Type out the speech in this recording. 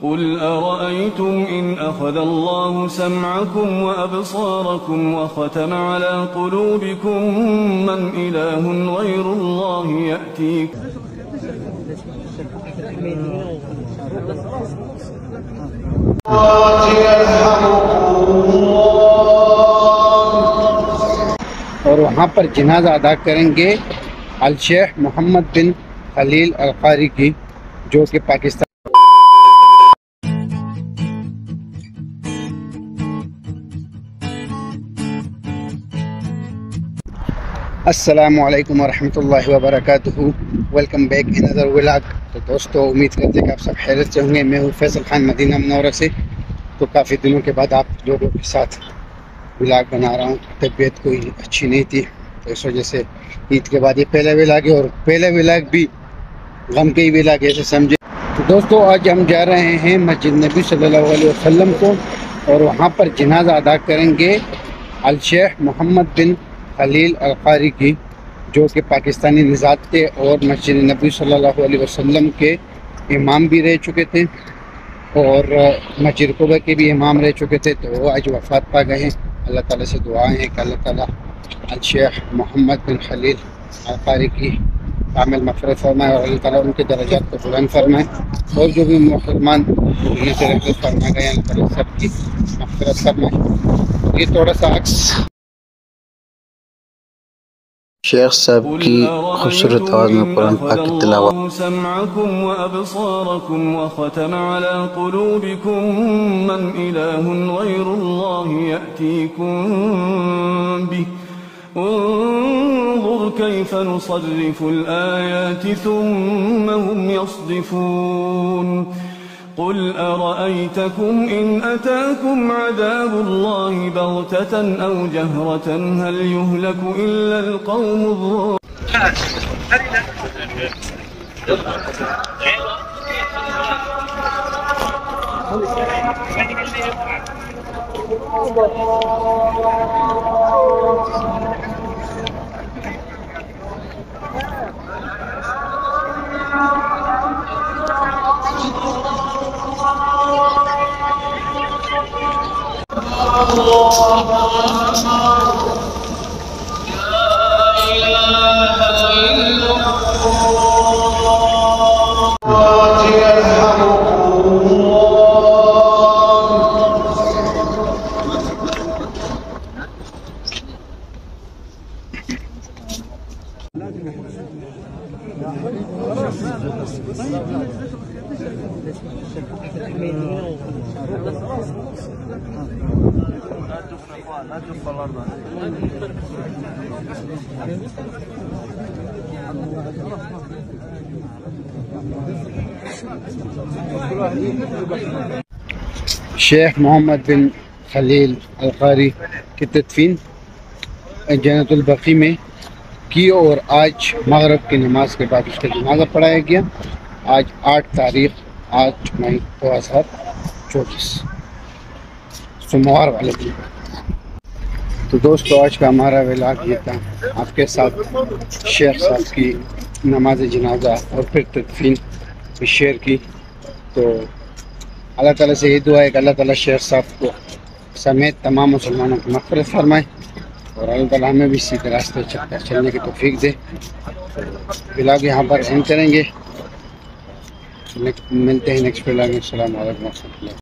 قل أرأيتم إن أخذ الله سمعكم وأبصاركم وختم على قلوبكم من إله غير الله يأتيكم. اور وہاں پر جنازہ ادا کریں گے الشیخ محمد بن خلیل القاری کی، جو کہ پاکستان۔ السلام علیکم ورحمۃ اللہ وبرکاتہ، welcome back in other vlog. تو دوستو، امید کرتے ہیں کہ آپ سب خیریت سے ہوں گے۔ میں ہوں فیصل خان مدینہ منورہ سے۔ تو کافی دنوں کے بعد آپ لوگوں کے ساتھ ولاگ بنا رہا ہوں۔ طبیعت کوئی اچھی نہیں تھی، تو اس وجہ سے عید کے بعد یہ پہلا ولاگ ہے، اور پہلا ولاگ بھی غم کے ہی ولاگ ایسے سمجھے۔ تو دوستو، آج ہم جا رہے ہیں مسجد نبی صلی اللہ علیہ وسلم کو، اور وہاں پر جنازہ ادا کریں گے الشیخ محمد بن خلیل القاری کی، جو کہ پاکستانی نژاد تھے اور مسجد نبی صلی اللہ علیہ وسلم کے امام بھی رہ چکے تھے، اور مسجد قباء کے بھی امام رہ چکے تھے۔ تو وہ آج وفات پا گئے ہیں۔ اللہ تعالیٰ سے دعائیں ہیں کہ اللہ تعالیٰ الشیخ محمد بن خلیل القاری کی کامل مغفرت فرمائے، اور اللہ تعالیٰ ان کے درجات کو بلند فرمائے، اور جو بھی مسلمان دنیا سے رحمت فرما گئے اللہ تعالیٰ سب کی مغفرت فرمائے۔ یہ تھوڑا سا عکس شیخ صاحب کی خوبصورت آواز میں قرآن پاک کی تلاوت۔ سمعكم وأبصاركم وختم على قلوبكم من إله غير الله يأتيكم به انظر كيف نصرف الآيات ثم هم يصدفون قل أرأيتكم إن أتاكم عذاب الله بغتة أو جهرة هل يهلك إلا القوم الظالمون. شیخ محمد بن خلیل القاری کی تدفین جنت البقیع میں کی، اور آج مغرب کی نماز کے بعد اس کا جنازہ پڑھایا گیا۔ آج 8 تاریخ 8 مئی 2024 سوموار والے دن۔ تو دوستو، آج کا ہمارا ولاگ یہ تھا، آپ کے ساتھ شیخ صاحب کی نماز جنازہ اور پھر تدفین بھی شیئر کی۔ تو اللہ تعالیٰ سے یہ دعا ہے کہ اللہ تعالیٰ شیخ صاحب کو سمیت تمام مسلمانوں کی مغفرت فرمائے، اور اللہ تعالیٰ ہمیں بھی اسی راستے چلنے کی توفیق دے۔ ولاگ یہاں پر اینڈ کریں گے، ملتے ہیں نیکسٹ ولاگ میں۔ السلام علیکم و رحمۃ اللہ۔